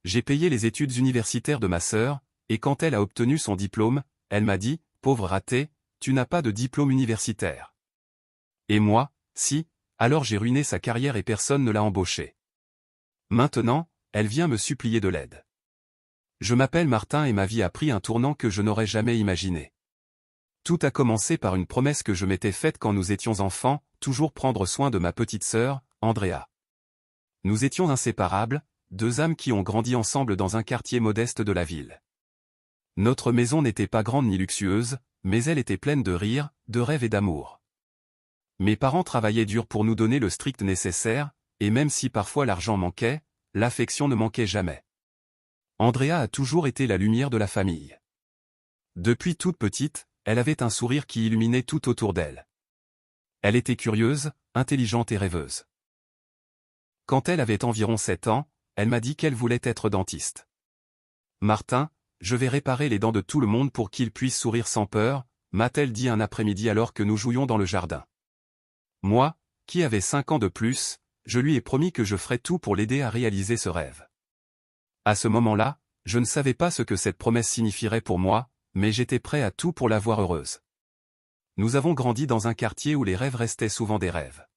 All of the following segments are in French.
J'ai payé les études universitaires de ma sœur, et quand elle a obtenu son diplôme, elle m'a dit, pauvre raté, tu n'as pas de diplôme universitaire. Et moi, si, alors j'ai ruiné sa carrière et personne ne l'a embauchée. Maintenant, elle vient me supplier de l'aide. Je m'appelle Martin et ma vie a pris un tournant que je n'aurais jamais imaginé. Tout a commencé par une promesse que je m'étais faite quand nous étions enfants, toujours prendre soin de ma petite sœur, Andrea. Nous étions inséparables, deux âmes qui ont grandi ensemble dans un quartier modeste de la ville. Notre maison n'était pas grande ni luxueuse, mais elle était pleine de rire, de rêves et d'amour. Mes parents travaillaient dur pour nous donner le strict nécessaire, et même si parfois l'argent manquait, l'affection ne manquait jamais. Andrea a toujours été la lumière de la famille. Depuis toute petite, elle avait un sourire qui illuminait tout autour d'elle. Elle était curieuse, intelligente et rêveuse. Quand elle avait environ 7 ans, elle m'a dit qu'elle voulait être dentiste. Martin, je vais réparer les dents de tout le monde pour qu'ils puissent sourire sans peur, m'a-t-elle dit un après-midi alors que nous jouions dans le jardin. Moi, qui avais 5 ans de plus, je lui ai promis que je ferais tout pour l'aider à réaliser ce rêve. À ce moment-là, je ne savais pas ce que cette promesse signifierait pour moi, mais j'étais prêt à tout pour la voir heureuse. Nous avons grandi dans un quartier où les rêves restaient souvent des rêves.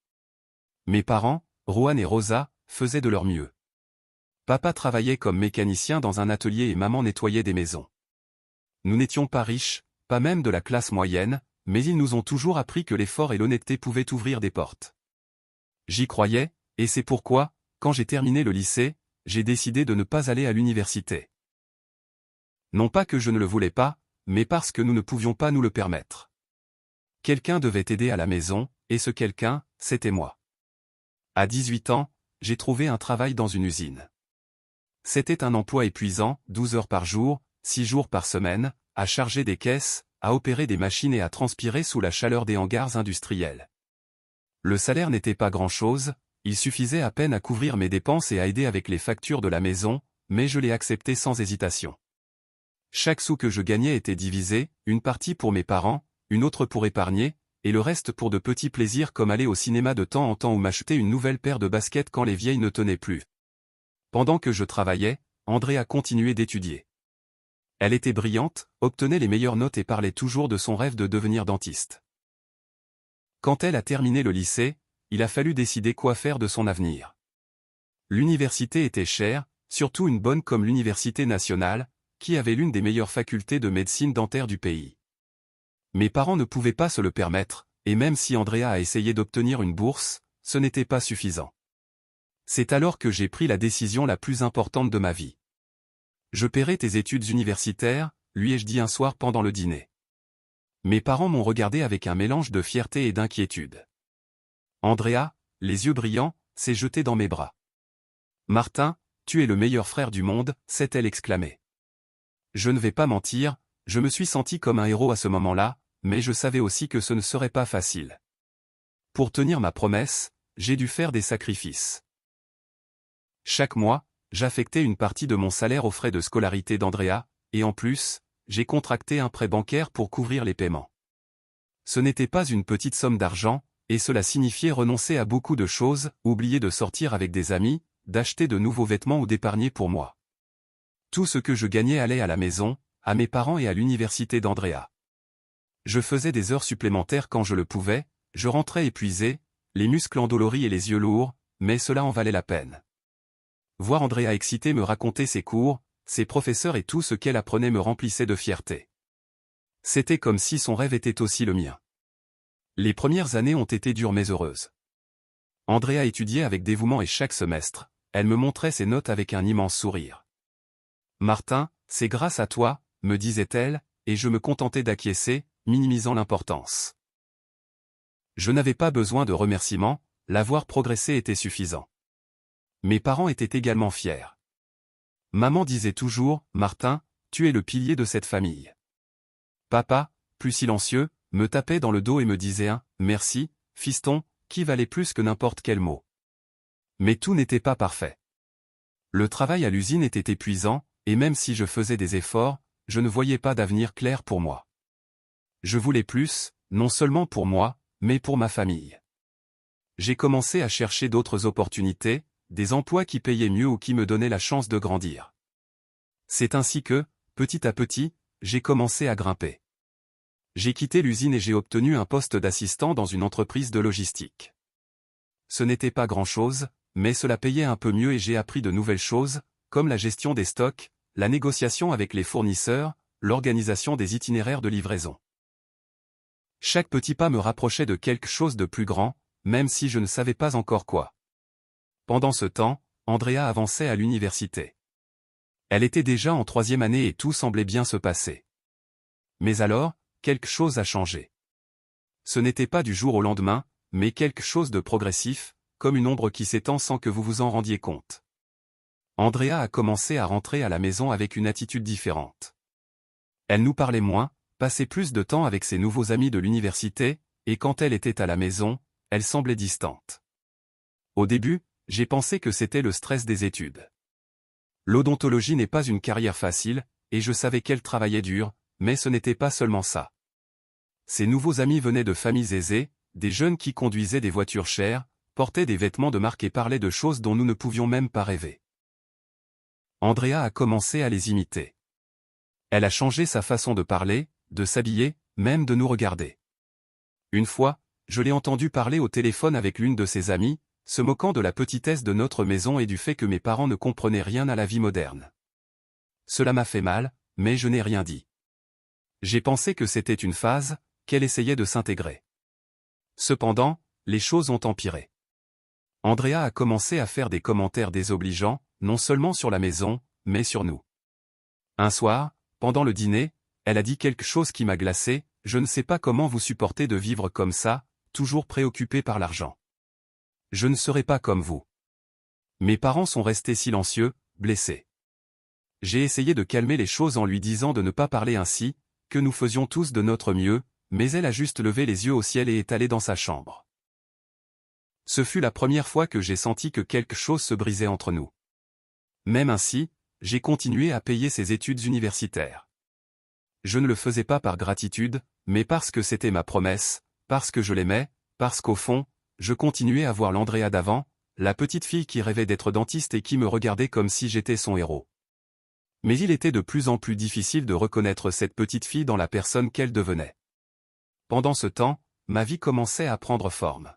Mes parents, Rohan et Rosa, faisaient de leur mieux. Papa travaillait comme mécanicien dans un atelier et maman nettoyait des maisons. Nous n'étions pas riches, pas même de la classe moyenne, mais ils nous ont toujours appris que l'effort et l'honnêteté pouvaient ouvrir des portes. J'y croyais, et c'est pourquoi, quand j'ai terminé le lycée, j'ai décidé de ne pas aller à l'université. Non pas que je ne le voulais pas, mais parce que nous ne pouvions pas nous le permettre. Quelqu'un devait aider à la maison, et ce quelqu'un, c'était moi. À 18 ans, j'ai trouvé un travail dans une usine. C'était un emploi épuisant, 12 heures par jour, 6 jours par semaine, à charger des caisses, à opérer des machines et à transpirer sous la chaleur des hangars industriels. Le salaire n'était pas grand-chose, il suffisait à peine à couvrir mes dépenses et à aider avec les factures de la maison, mais je l'ai accepté sans hésitation. Chaque sou que je gagnais était divisé, une partie pour mes parents, une autre pour épargner, et le reste pour de petits plaisirs comme aller au cinéma de temps en temps ou m'acheter une nouvelle paire de baskets quand les vieilles ne tenaient plus. Pendant que je travaillais, Andrea continuait d'étudier. Elle était brillante, obtenait les meilleures notes et parlait toujours de son rêve de devenir dentiste. Quand elle a terminé le lycée, il a fallu décider quoi faire de son avenir. L'université était chère, surtout une bonne comme l'Université nationale, qui avait l'une des meilleures facultés de médecine dentaire du pays. Mes parents ne pouvaient pas se le permettre, et même si Andrea a essayé d'obtenir une bourse, ce n'était pas suffisant. C'est alors que j'ai pris la décision la plus importante de ma vie. Je paierai tes études universitaires, lui ai-je dit un soir pendant le dîner. Mes parents m'ont regardé avec un mélange de fierté et d'inquiétude. Andrea, les yeux brillants, s'est jetée dans mes bras. Martin, tu es le meilleur frère du monde, s'est-elle exclamée. Je ne vais pas mentir, je me suis senti comme un héros à ce moment-là, mais je savais aussi que ce ne serait pas facile. Pour tenir ma promesse, j'ai dû faire des sacrifices. Chaque mois, j'affectais une partie de mon salaire aux frais de scolarité d'Andrea, et en plus, j'ai contracté un prêt bancaire pour couvrir les paiements. Ce n'était pas une petite somme d'argent, et cela signifiait renoncer à beaucoup de choses, oublier de sortir avec des amis, d'acheter de nouveaux vêtements ou d'épargner pour moi. Tout ce que je gagnais allait à la maison, à mes parents et à l'université d'Andrea. Je faisais des heures supplémentaires quand je le pouvais, je rentrais épuisé, les muscles endoloris et les yeux lourds, mais cela en valait la peine. Voir Andrea excitée me raconter ses cours, ses professeurs et tout ce qu'elle apprenait me remplissait de fierté. C'était comme si son rêve était aussi le mien. Les premières années ont été dures mais heureuses. Andrea étudiait avec dévouement et chaque semestre, elle me montrait ses notes avec un immense sourire. Martin, c'est grâce à toi, me disait-elle, et je me contentais d'acquiescer, minimisant l'importance. Je n'avais pas besoin de remerciements, la voir progresser était suffisant. Mes parents étaient également fiers. Maman disait toujours, Martin, tu es le pilier de cette famille. Papa, plus silencieux, me tapait dans le dos et me disait un « merci, fiston », qui valait plus que n'importe quel mot. Mais tout n'était pas parfait. Le travail à l'usine était épuisant, et même si je faisais des efforts, je ne voyais pas d'avenir clair pour moi. Je voulais plus, non seulement pour moi, mais pour ma famille. J'ai commencé à chercher d'autres opportunités, des emplois qui payaient mieux ou qui me donnaient la chance de grandir. C'est ainsi que, petit à petit, j'ai commencé à grimper. J'ai quitté l'usine et j'ai obtenu un poste d'assistant dans une entreprise de logistique. Ce n'était pas grand-chose, mais cela payait un peu mieux et j'ai appris de nouvelles choses, comme la gestion des stocks, la négociation avec les fournisseurs, l'organisation des itinéraires de livraison. Chaque petit pas me rapprochait de quelque chose de plus grand, même si je ne savais pas encore quoi. Pendant ce temps, Andrea avançait à l'université. Elle était déjà en 3e année et tout semblait bien se passer. Mais alors, quelque chose a changé. Ce n'était pas du jour au lendemain, mais quelque chose de progressif, comme une ombre qui s'étend sans que vous vous en rendiez compte. Andrea a commencé à rentrer à la maison avec une attitude différente. Elle nous parlait moins, passait plus de temps avec ses nouveaux amis de l'université, et quand elle était à la maison, elle semblait distante. Au début, j'ai pensé que c'était le stress des études. L'odontologie n'est pas une carrière facile, et je savais qu'elle travaillait dur, mais ce n'était pas seulement ça. Ses nouveaux amis venaient de familles aisées, des jeunes qui conduisaient des voitures chères, portaient des vêtements de marque et parlaient de choses dont nous ne pouvions même pas rêver. Andrea a commencé à les imiter. Elle a changé sa façon de parler, de s'habiller, même de nous regarder. Une fois, je l'ai entendue parler au téléphone avec l'une de ses amies, se moquant de la petitesse de notre maison et du fait que mes parents ne comprenaient rien à la vie moderne. Cela m'a fait mal, mais je n'ai rien dit. J'ai pensé que c'était une phase, qu'elle essayait de s'intégrer. Cependant, les choses ont empiré. Andrea a commencé à faire des commentaires désobligeants, non seulement sur la maison, mais sur nous. Un soir, pendant le dîner, elle a dit quelque chose qui m'a glacé: « Je ne sais pas comment vous supportez de vivre comme ça, toujours préoccupé par l'argent. Je ne serai pas comme vous. » Mes parents sont restés silencieux, blessés. J'ai essayé de calmer les choses en lui disant de ne pas parler ainsi, que nous faisions tous de notre mieux, mais elle a juste levé les yeux au ciel et est allée dans sa chambre. Ce fut la première fois que j'ai senti que quelque chose se brisait entre nous. Même ainsi, j'ai continué à payer ses études universitaires. Je ne le faisais pas par gratitude, mais parce que c'était ma promesse, parce que je l'aimais, parce qu'au fond, je continuais à voir l'Andrea d'avant, la petite fille qui rêvait d'être dentiste et qui me regardait comme si j'étais son héros. Mais il était de plus en plus difficile de reconnaître cette petite fille dans la personne qu'elle devenait. Pendant ce temps, ma vie commençait à prendre forme.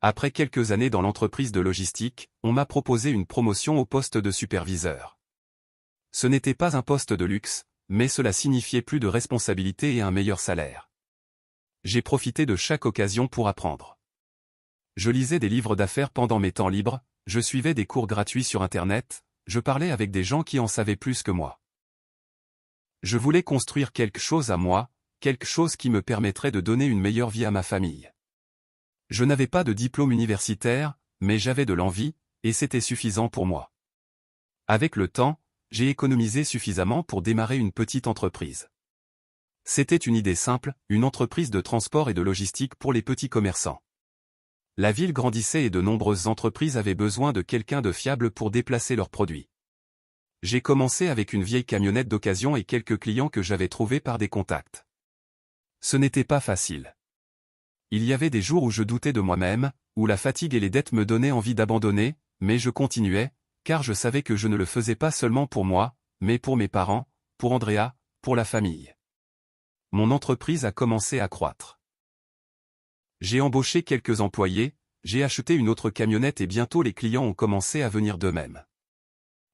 Après quelques années dans l'entreprise de logistique, on m'a proposé une promotion au poste de superviseur. Ce n'était pas un poste de luxe, mais cela signifiait plus de responsabilité et un meilleur salaire. J'ai profité de chaque occasion pour apprendre. Je lisais des livres d'affaires pendant mes temps libres, je suivais des cours gratuits sur Internet, je parlais avec des gens qui en savaient plus que moi. Je voulais construire quelque chose à moi, quelque chose qui me permettrait de donner une meilleure vie à ma famille. Je n'avais pas de diplôme universitaire, mais j'avais de l'envie, et c'était suffisant pour moi. Avec le temps, j'ai économisé suffisamment pour démarrer une petite entreprise. C'était une idée simple, une entreprise de transport et de logistique pour les petits commerçants. La ville grandissait et de nombreuses entreprises avaient besoin de quelqu'un de fiable pour déplacer leurs produits. J'ai commencé avec une vieille camionnette d'occasion et quelques clients que j'avais trouvés par des contacts. Ce n'était pas facile. Il y avait des jours où je doutais de moi-même, où la fatigue et les dettes me donnaient envie d'abandonner, mais je continuais, car je savais que je ne le faisais pas seulement pour moi, mais pour mes parents, pour Andrea, pour la famille. Mon entreprise a commencé à croître. J'ai embauché quelques employés, j'ai acheté une autre camionnette et bientôt les clients ont commencé à venir d'eux-mêmes.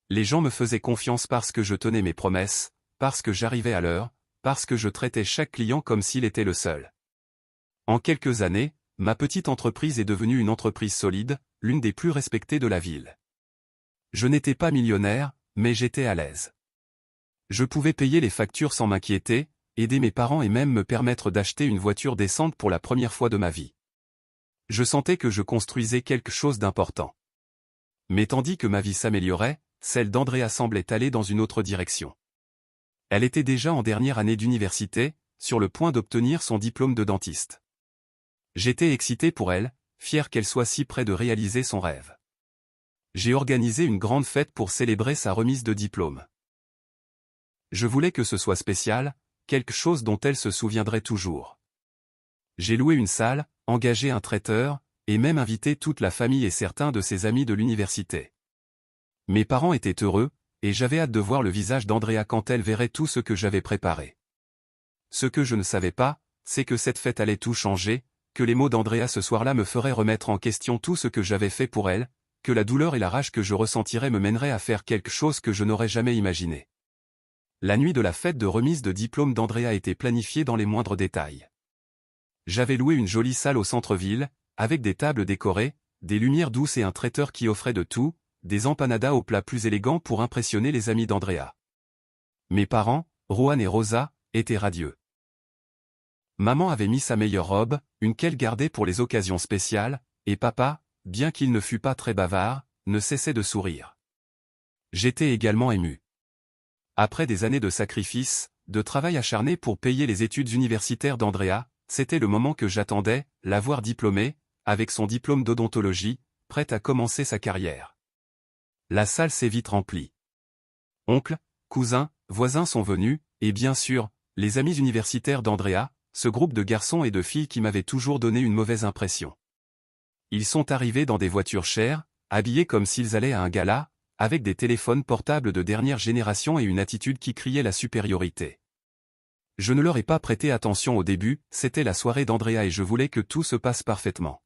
Les gens me faisaient confiance parce que je tenais mes promesses, parce que j'arrivais à l'heure, parce que je traitais chaque client comme s'il était le seul. En quelques années, ma petite entreprise est devenue une entreprise solide, l'une des plus respectées de la ville. Je n'étais pas millionnaire, mais j'étais à l'aise. Je pouvais payer les factures sans m'inquiéter, aider mes parents et même me permettre d'acheter une voiture décente pour la première fois de ma vie. Je sentais que je construisais quelque chose d'important. Mais tandis que ma vie s'améliorait, celle d'Andrea semblait aller dans une autre direction. Elle était déjà en dernière année d'université, sur le point d'obtenir son diplôme de dentiste. J'étais excité pour elle, fier qu'elle soit si près de réaliser son rêve. J'ai organisé une grande fête pour célébrer sa remise de diplôme. Je voulais que ce soit spécial, quelque chose dont elle se souviendrait toujours. J'ai loué une salle, engagé un traiteur, et même invité toute la famille et certains de ses amis de l'université. Mes parents étaient heureux, et j'avais hâte de voir le visage d'Andrea quand elle verrait tout ce que j'avais préparé. Ce que je ne savais pas, c'est que cette fête allait tout changer, que les mots d'Andrea ce soir-là me feraient remettre en question tout ce que j'avais fait pour elle, que la douleur et la rage que je ressentirais me mèneraient à faire quelque chose que je n'aurais jamais imaginé. La nuit de la fête de remise de diplôme d'Andrea était planifiée dans les moindres détails. J'avais loué une jolie salle au centre-ville, avec des tables décorées, des lumières douces et un traiteur qui offrait de tout, des empanadas aux plats plus élégants pour impressionner les amis d'Andrea. Mes parents, Rohan et Rosa, étaient radieux. Maman avait mis sa meilleure robe, une qu'elle gardait pour les occasions spéciales, et papa, bien qu'il ne fût pas très bavard, ne cessait de sourire. J'étais également ému. Après des années de sacrifices, de travail acharné pour payer les études universitaires d'Andrea, c'était le moment que j'attendais, la voir diplômée, avec son diplôme d'odontologie, prête à commencer sa carrière. La salle s'est vite remplie. Oncles, cousins, voisins sont venus, et bien sûr, les amis universitaires d'Andrea, ce groupe de garçons et de filles qui m'avait toujours donné une mauvaise impression. Ils sont arrivés dans des voitures chères, habillés comme s'ils allaient à un gala, avec des téléphones portables de dernière génération et une attitude qui criait la supériorité. Je ne leur ai pas prêté attention au début, c'était la soirée d'Andrea et je voulais que tout se passe parfaitement.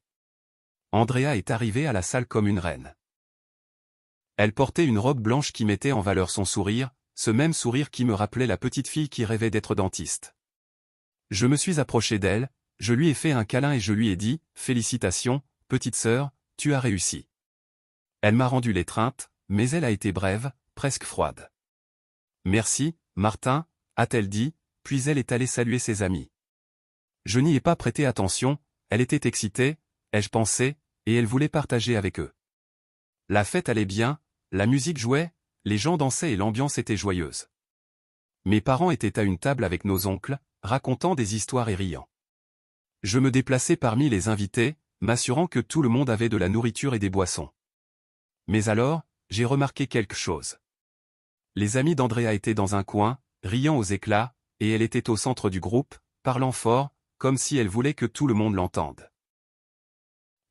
Andrea est arrivée à la salle comme une reine. Elle portait une robe blanche qui mettait en valeur son sourire, ce même sourire qui me rappelait la petite fille qui rêvait d'être dentiste. Je me suis approché d'elle, je lui ai fait un câlin et je lui ai dit « Félicitations, petite sœur, tu as réussi ». Elle m'a rendu l'étreinte, mais elle a été brève, presque froide. « Merci, Martin », a-t-elle dit, puis elle est allée saluer ses amis. Je n'y ai pas prêté attention, elle était excitée, ai-je pensé, et elle voulait partager avec eux. La fête allait bien, la musique jouait, les gens dansaient et l'ambiance était joyeuse. Mes parents étaient à une table avec nos oncles, racontant des histoires et riant. Je me déplaçais parmi les invités, m'assurant que tout le monde avait de la nourriture et des boissons. Mais alors, j'ai remarqué quelque chose. Les amis d'Andrea étaient dans un coin, riant aux éclats, et elle était au centre du groupe, parlant fort, comme si elle voulait que tout le monde l'entende.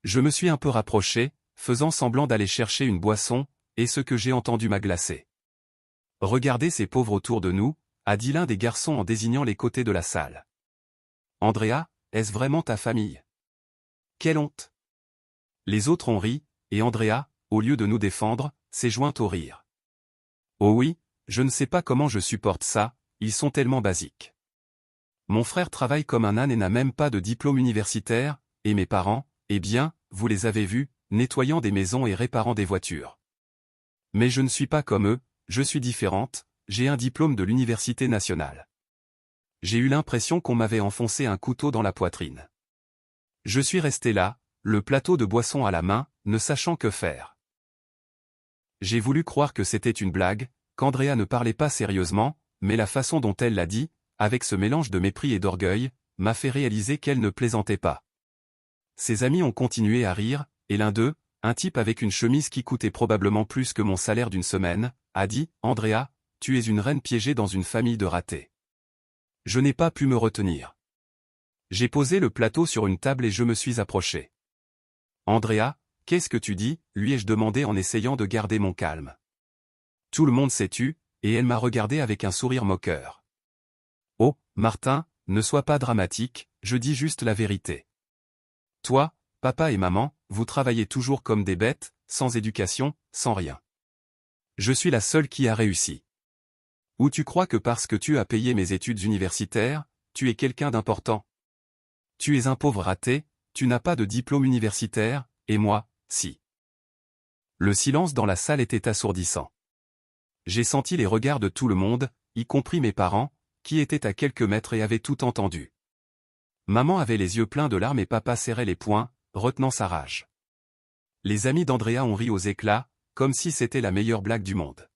Je me suis un peu rapproché, faisant semblant d'aller chercher une boisson, et ce que j'ai entendu m'a glacé. « Regardez ces pauvres autour de nous », a dit l'un des garçons en désignant les côtés de la salle. « Andrea, est-ce vraiment ta famille ? Quelle honte !» Les autres ont ri, et Andrea, au lieu de nous défendre, s'est jointe au rire. « Oh oui, je ne sais pas comment je supporte ça, ils sont tellement basiques. Mon frère travaille comme un âne et n'a même pas de diplôme universitaire, et mes parents, eh bien, vous les avez vus, nettoyant des maisons et réparant des voitures. Mais je ne suis pas comme eux, je suis différente, j'ai un diplôme de l'Université nationale. J'ai eu l'impression qu'on m'avait enfoncé un couteau dans la poitrine. Je suis resté là, le plateau de boisson à la main, ne sachant que faire. J'ai voulu croire que c'était une blague, qu'Andrea ne parlait pas sérieusement, mais la façon dont elle l'a dit, avec ce mélange de mépris et d'orgueil, m'a fait réaliser qu'elle ne plaisantait pas. Ses amis ont continué à rire, et l'un d'eux, un type avec une chemise qui coûtait probablement plus que mon salaire d'une semaine, a dit « Andrea, tu es une reine piégée dans une famille de ratés. » Je n'ai pas pu me retenir. J'ai posé le plateau sur une table et je me suis approché. « Andrea, qu'est-ce que tu dis ?» lui ai-je demandé en essayant de garder mon calme. Tout le monde s'est tu, et elle m'a regardé avec un sourire moqueur. « Oh, Martin, ne sois pas dramatique, je dis juste la vérité. Toi, papa et maman, vous travaillez toujours comme des bêtes, sans éducation, sans rien. Je suis la seule qui a réussi. Ou tu crois que parce que tu as payé mes études universitaires, tu es quelqu'un d'important? Tu es un pauvre raté, tu n'as pas de diplôme universitaire, et moi, si. » Le silence dans la salle était assourdissant. J'ai senti les regards de tout le monde, y compris mes parents, qui étaient à quelques mètres et avaient tout entendu. Maman avait les yeux pleins de larmes et papa serrait les poings, retenant sa rage. Les amis d'Andrea ont ri aux éclats, comme si c'était la meilleure blague du monde.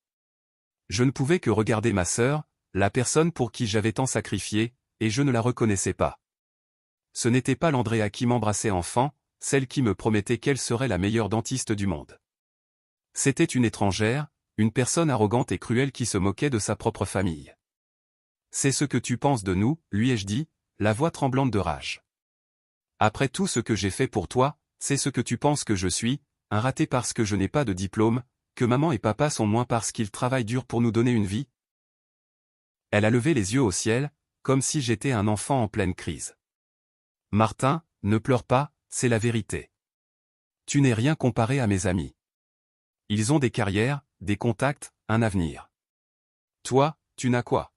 Je ne pouvais que regarder ma sœur, la personne pour qui j'avais tant sacrifié, et je ne la reconnaissais pas. Ce n'était pas l'Andrea qui m'embrassait enfant, celle qui me promettait qu'elle serait la meilleure dentiste du monde. C'était une étrangère, une personne arrogante et cruelle qui se moquait de sa propre famille. « C'est ce que tu penses de nous ?» lui ai-je dit, la voix tremblante de rage. « Après tout ce que j'ai fait pour toi, c'est ce que tu penses que je suis, un raté parce que je n'ai pas de diplôme, que maman et papa sont moins parce qu'ils travaillent dur pour nous donner une vie? Elle a levé les yeux au ciel, comme si j'étais un enfant en pleine crise. Martin, ne pleure pas, c'est la vérité. Tu n'es rien comparé à mes amis. Ils ont des carrières, des contacts, un avenir. Toi, tu n'as quoi?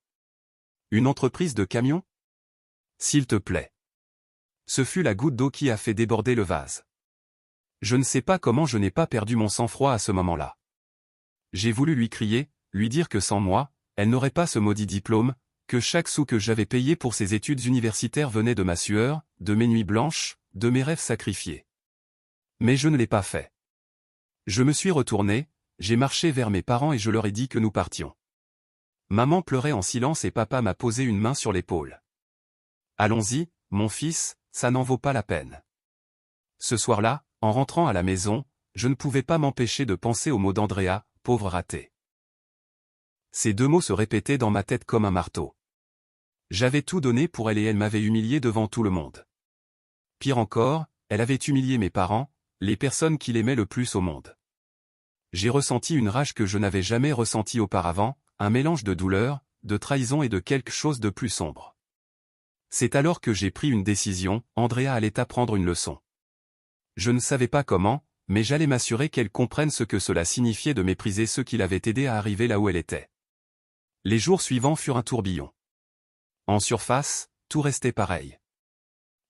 Une entreprise de camions? S'il te plaît. Ce fut la goutte d'eau qui a fait déborder le vase. Je ne sais pas comment je n'ai pas perdu mon sang-froid à ce moment-là. J'ai voulu lui crier, lui dire que sans moi, elle n'aurait pas ce maudit diplôme, que chaque sou que j'avais payé pour ses études universitaires venait de ma sueur, de mes nuits blanches, de mes rêves sacrifiés. Mais je ne l'ai pas fait. Je me suis retourné, j'ai marché vers mes parents et je leur ai dit que nous partions. Maman pleurait en silence et papa m'a posé une main sur l'épaule. Allons-y, mon fils, ça n'en vaut pas la peine. Ce soir-là, en rentrant à la maison, je ne pouvais pas m'empêcher de penser aux mots d'Andrea, pauvre raté. Ces deux mots se répétaient dans ma tête comme un marteau. J'avais tout donné pour elle et elle m'avait humilié devant tout le monde. Pire encore, elle avait humilié mes parents, les personnes qui l'aimaient le plus au monde. J'ai ressenti une rage que je n'avais jamais ressentie auparavant, un mélange de douleur, de trahison et de quelque chose de plus sombre. C'est alors que j'ai pris une décision, Andrea allait apprendre une leçon. Je ne savais pas comment, mais j'allais m'assurer qu'elle comprenne ce que cela signifiait de mépriser ceux qui l'avaient aidée à arriver là où elle était. Les jours suivants furent un tourbillon. En surface, tout restait pareil.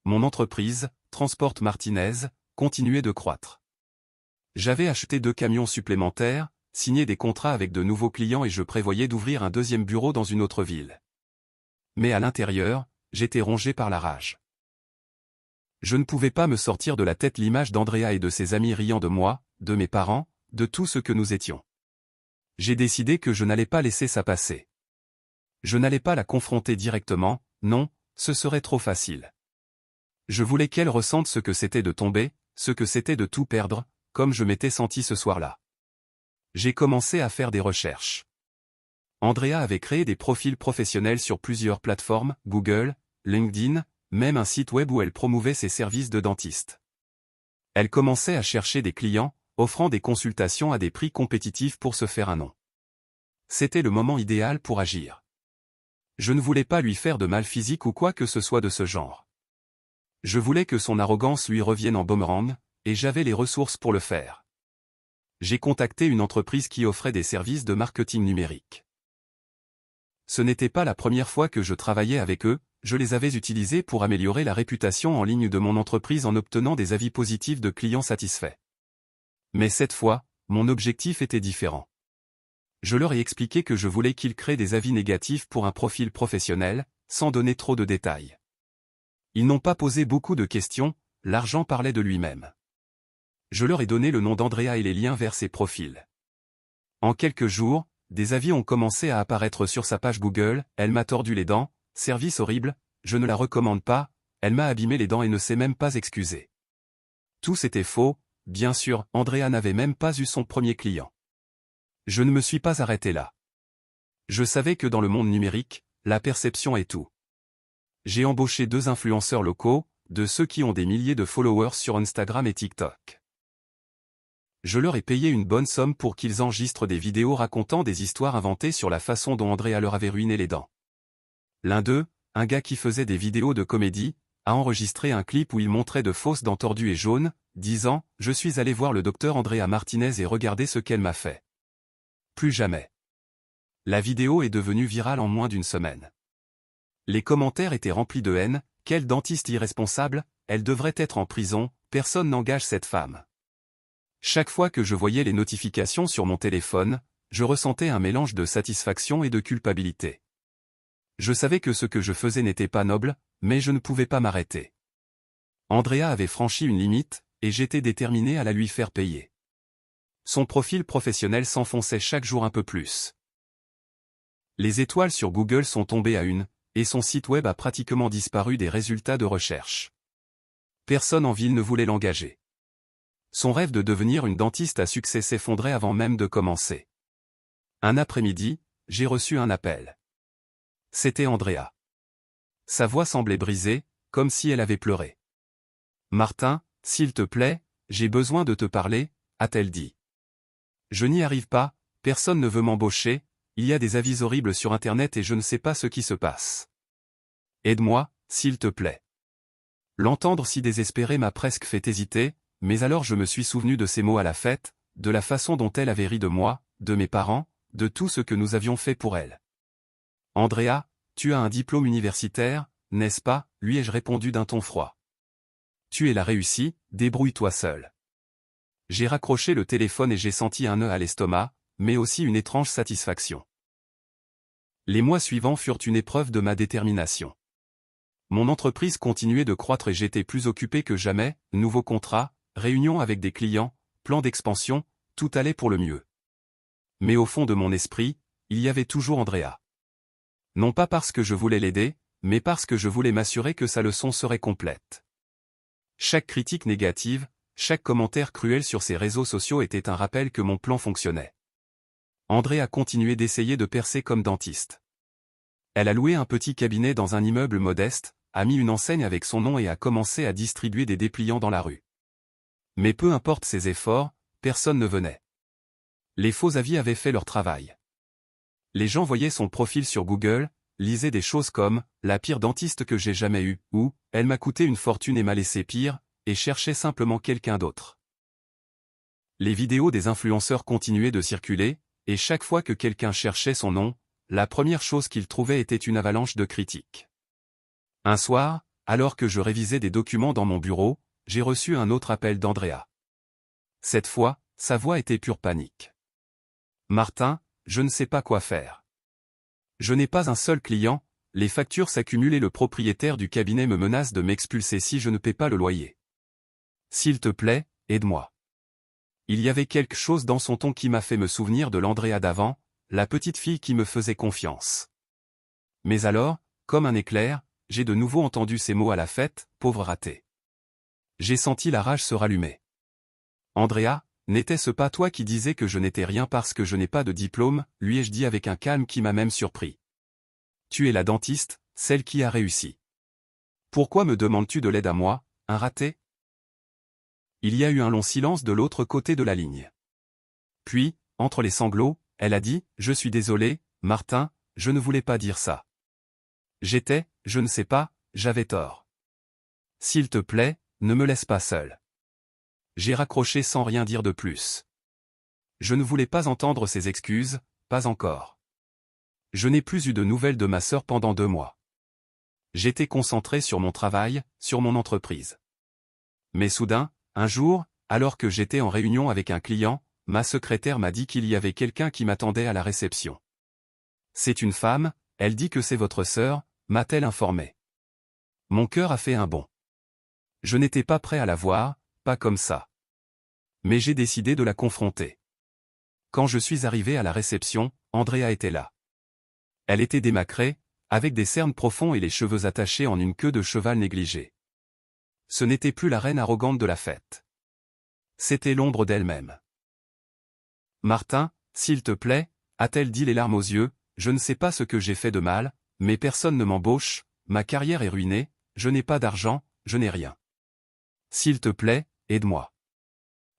Mon entreprise, Transport Martinez, continuait de croître. J'avais acheté 2 camions supplémentaires, signé des contrats avec de nouveaux clients et je prévoyais d'ouvrir un deuxième bureau dans une autre ville. Mais à l'intérieur, j'étais rongé par la rage. Je ne pouvais pas me sortir de la tête l'image d'Andrea et de ses amis riant de moi, de mes parents, de tout ce que nous étions. J'ai décidé que je n'allais pas laisser ça passer. Je n'allais pas la confronter directement, non, ce serait trop facile. Je voulais qu'elle ressente ce que c'était de tomber, ce que c'était de tout perdre, comme je m'étais senti ce soir-là. J'ai commencé à faire des recherches. Andrea avait créé des profils professionnels sur plusieurs plateformes, Google, LinkedIn, même un site web où elle promouvait ses services de dentiste. Elle commençait à chercher des clients, offrant des consultations à des prix compétitifs pour se faire un nom. C'était le moment idéal pour agir. Je ne voulais pas lui faire de mal physique ou quoi que ce soit de ce genre. Je voulais que son arrogance lui revienne en boomerang, et j'avais les ressources pour le faire. J'ai contacté une entreprise qui offrait des services de marketing numérique. Ce n'était pas la première fois que je travaillais avec eux, je les avais utilisés pour améliorer la réputation en ligne de mon entreprise en obtenant des avis positifs de clients satisfaits. Mais cette fois, mon objectif était différent. Je leur ai expliqué que je voulais qu'ils créent des avis négatifs pour un profil professionnel, sans donner trop de détails. Ils n'ont pas posé beaucoup de questions, l'argent parlait de lui-même. Je leur ai donné le nom d'Andrea et les liens vers ses profils. En quelques jours, des avis ont commencé à apparaître sur sa page Google, elle m'a tordu les dents, service horrible, je ne la recommande pas, elle m'a abîmé les dents et ne s'est même pas excusée. Tout était faux, bien sûr, Andrea n'avait même pas eu son premier client. Je ne me suis pas arrêté là. Je savais que dans le monde numérique, la perception est tout. J'ai embauché 2 influenceurs locaux, de ceux qui ont des milliers de followers sur Instagram et TikTok. Je leur ai payé une bonne somme pour qu'ils enregistrent des vidéos racontant des histoires inventées sur la façon dont Andrea leur avait ruiné les dents. L'un d'eux, un gars qui faisait des vidéos de comédie, a enregistré un clip où il montrait de fausses dents tordues et jaunes, disant « Je suis allé voir le docteur Andrea Martinez et regardez ce qu'elle m'a fait. » Plus jamais. La vidéo est devenue virale en moins d'une semaine. Les commentaires étaient remplis de haine, « Quel dentiste irresponsable, elle devrait être en prison, personne n'engage cette femme. » Chaque fois que je voyais les notifications sur mon téléphone, je ressentais un mélange de satisfaction et de culpabilité. Je savais que ce que je faisais n'était pas noble, mais je ne pouvais pas m'arrêter. Andrea avait franchi une limite, et j'étais déterminé à la lui faire payer. Son profil professionnel s'enfonçait chaque jour un peu plus. Les étoiles sur Google sont tombées à une, et son site web a pratiquement disparu des résultats de recherche. Personne en ville ne voulait l'engager. Son rêve de devenir une dentiste à succès s'effondrait avant même de commencer. Un après-midi, j'ai reçu un appel. C'était Andrea. Sa voix semblait brisée, comme si elle avait pleuré. « Martin, s'il te plaît, j'ai besoin de te parler », a-t-elle dit. Je n'y arrive pas, personne ne veut m'embaucher, il y a des avis horribles sur Internet et je ne sais pas ce qui se passe. Aide-moi, s'il te plaît. L'entendre si désespéré m'a presque fait hésiter, mais alors je me suis souvenu de ces mots à la fête, de la façon dont elle avait ri de moi, de mes parents, de tout ce que nous avions fait pour elle. Andrea, tu as un diplôme universitaire, n'est-ce pas, lui ai-je répondu d'un ton froid. Tu es la réussie, débrouille-toi seule. J'ai raccroché le téléphone et j'ai senti un nœud à l'estomac, mais aussi une étrange satisfaction. Les mois suivants furent une épreuve de ma détermination. Mon entreprise continuait de croître et j'étais plus occupé que jamais, nouveaux contrats, réunions avec des clients, plans d'expansion, tout allait pour le mieux. Mais au fond de mon esprit, il y avait toujours Andrea. Non pas parce que je voulais l'aider, mais parce que je voulais m'assurer que sa leçon serait complète. Chaque critique négative, chaque commentaire cruel sur ses réseaux sociaux était un rappel que mon plan fonctionnait. Andrea continuait d'essayer de percer comme dentiste. Elle a loué un petit cabinet dans un immeuble modeste, a mis une enseigne avec son nom et a commencé à distribuer des dépliants dans la rue. Mais peu importe ses efforts, personne ne venait. Les faux avis avaient fait leur travail. Les gens voyaient son profil sur Google, lisaient des choses comme « la pire dentiste que j'ai jamais eue » ou « elle m'a coûté une fortune et m'a laissé pire » et cherchaient simplement quelqu'un d'autre. Les vidéos des influenceurs continuaient de circuler, et chaque fois que quelqu'un cherchait son nom, la première chose qu'il trouvait était une avalanche de critiques. Un soir, alors que je révisais des documents dans mon bureau, j'ai reçu un autre appel d'Andrea. Cette fois, sa voix était pure panique. « Martin, je ne sais pas quoi faire. Je n'ai pas un seul client, les factures s'accumulent et le propriétaire du cabinet me menace de m'expulser si je ne paie pas le loyer. S'il te plaît, aide-moi. » Il y avait quelque chose dans son ton qui m'a fait me souvenir de l'Andrea d'avant, la petite fille qui me faisait confiance. Mais alors, comme un éclair, j'ai de nouveau entendu ces mots à la fête, pauvre raté. J'ai senti la rage se rallumer. Andrea, n'était-ce pas toi qui disais que je n'étais rien parce que je n'ai pas de diplôme, lui ai-je dit avec un calme qui m'a même surpris. Tu es la dentiste, celle qui a réussi. Pourquoi me demandes-tu de l'aide à moi, un raté? Il y a eu un long silence de l'autre côté de la ligne. Puis, entre les sanglots, elle a dit, « Je suis désolée, Martin, je ne voulais pas dire ça. Je ne sais pas, j'avais tort. S'il te plaît, ne me laisse pas seul. » J'ai raccroché sans rien dire de plus. Je ne voulais pas entendre ses excuses, pas encore. Je n'ai plus eu de nouvelles de ma sœur pendant 2 mois. J'étais concentré sur mon travail, sur mon entreprise. Mais soudain, un jour, alors que j'étais en réunion avec un client, ma secrétaire m'a dit qu'il y avait quelqu'un qui m'attendait à la réception. C'est une femme, elle dit que c'est votre sœur, m'a-t-elle informé. Mon cœur a fait un bond. Je n'étais pas prêt à la voir, pas comme ça. Mais j'ai décidé de la confronter. Quand je suis arrivé à la réception, Andrea était là. Elle était démacrée, avec des cernes profonds et les cheveux attachés en une queue de cheval négligée. Ce n'était plus la reine arrogante de la fête. C'était l'ombre d'elle-même. « Martin, s'il te plaît, a-t-elle dit les larmes aux yeux, je ne sais pas ce que j'ai fait de mal, mais personne ne m'embauche, ma carrière est ruinée, je n'ai pas d'argent, je n'ai rien. S'il te plaît, aide-moi. »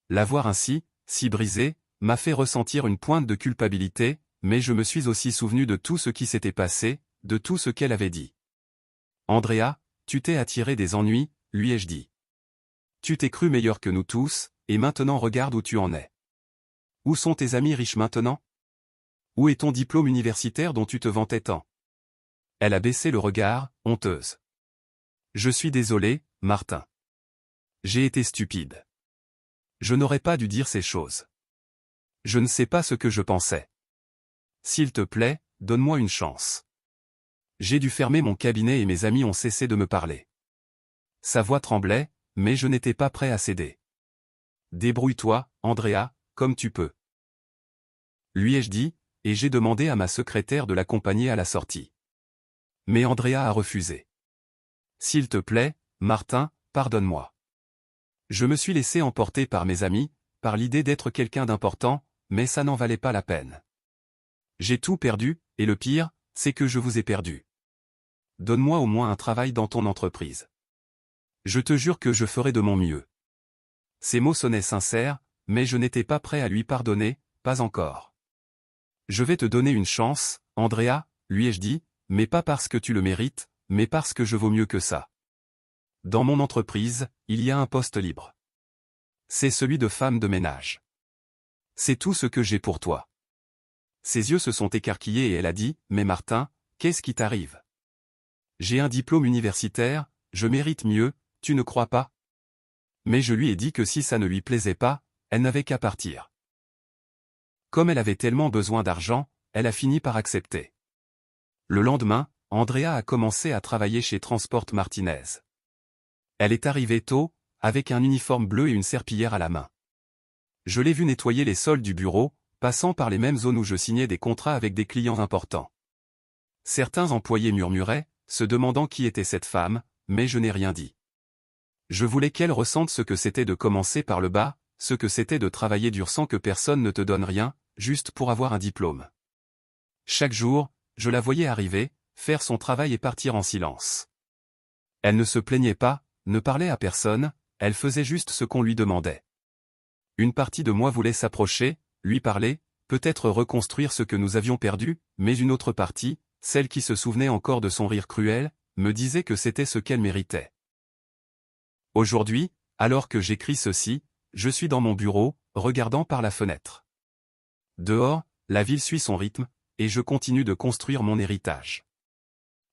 La voir ainsi, si brisée, m'a fait ressentir une pointe de culpabilité, mais je me suis aussi souvenu de tout ce qui s'était passé, de tout ce qu'elle avait dit. « Andrea, tu t'es attiré des ennuis, lui ai-je dit. Tu t'es cru meilleur que nous tous, et maintenant regarde où tu en es. Où sont tes amis riches maintenant? Où est ton diplôme universitaire dont tu te vantais tant? » Elle a baissé le regard, honteuse. « Je suis désolé, Martin. J'ai été stupide. Je n'aurais pas dû dire ces choses. Je ne sais pas ce que je pensais. S'il te plaît, donne-moi une chance. » J'ai dû fermer mon cabinet et mes amis ont cessé de me parler. Sa voix tremblait, mais je n'étais pas prêt à céder. « Débrouille-toi, Andrea, comme tu peux. » Lui ai-je dit, et j'ai demandé à ma secrétaire de l'accompagner à la sortie. Mais Andrea a refusé. « S'il te plaît, Martin, pardonne-moi. Je me suis laissé emporter par mes amis, par l'idée d'être quelqu'un d'important, mais ça n'en valait pas la peine. J'ai tout perdu, et le pire, c'est que je vous ai perdu. Donne-moi au moins un travail dans ton entreprise. Je te jure que je ferai de mon mieux. » Ces mots sonnaient sincères, mais je n'étais pas prêt à lui pardonner, pas encore. Je vais te donner une chance, Andrea, lui ai-je dit, mais pas parce que tu le mérites, mais parce que je vaux mieux que ça. Dans mon entreprise, il y a un poste libre. C'est celui de femme de ménage. C'est tout ce que j'ai pour toi. Ses yeux se sont écarquillés et elle a dit, mais Martin, qu'est-ce qui t'arrive? J'ai un diplôme universitaire, je mérite mieux, tu ne crois pas? Mais je lui ai dit que si ça ne lui plaisait pas, elle n'avait qu'à partir. Comme elle avait tellement besoin d'argent, elle a fini par accepter. Le lendemain, Andrea a commencé à travailler chez Transport Martinez. Elle est arrivée tôt, avec un uniforme bleu et une serpillière à la main. Je l'ai vue nettoyer les sols du bureau, passant par les mêmes zones où je signais des contrats avec des clients importants. Certains employés murmuraient, se demandant qui était cette femme, mais je n'ai rien dit. Je voulais qu'elle ressente ce que c'était de commencer par le bas, ce que c'était de travailler dur sans que personne ne te donne rien, juste pour avoir un diplôme. Chaque jour, je la voyais arriver, faire son travail et partir en silence. Elle ne se plaignait pas, ne parlait à personne, elle faisait juste ce qu'on lui demandait. Une partie de moi voulait s'approcher, lui parler, peut-être reconstruire ce que nous avions perdu, mais une autre partie, celle qui se souvenait encore de son rire cruel, me disait que c'était ce qu'elle méritait. Aujourd'hui, alors que j'écris ceci, je suis dans mon bureau, regardant par la fenêtre. Dehors, la ville suit son rythme, et je continue de construire mon héritage.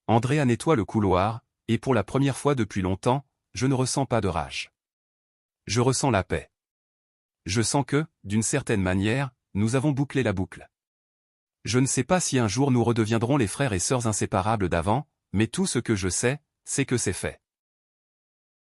Andrea nettoie le couloir, et pour la première fois depuis longtemps, je ne ressens pas de rage. Je ressens la paix. Je sens que, d'une certaine manière, nous avons bouclé la boucle. Je ne sais pas si un jour nous redeviendrons les frères et sœurs inséparables d'avant, mais tout ce que je sais, c'est que c'est fait.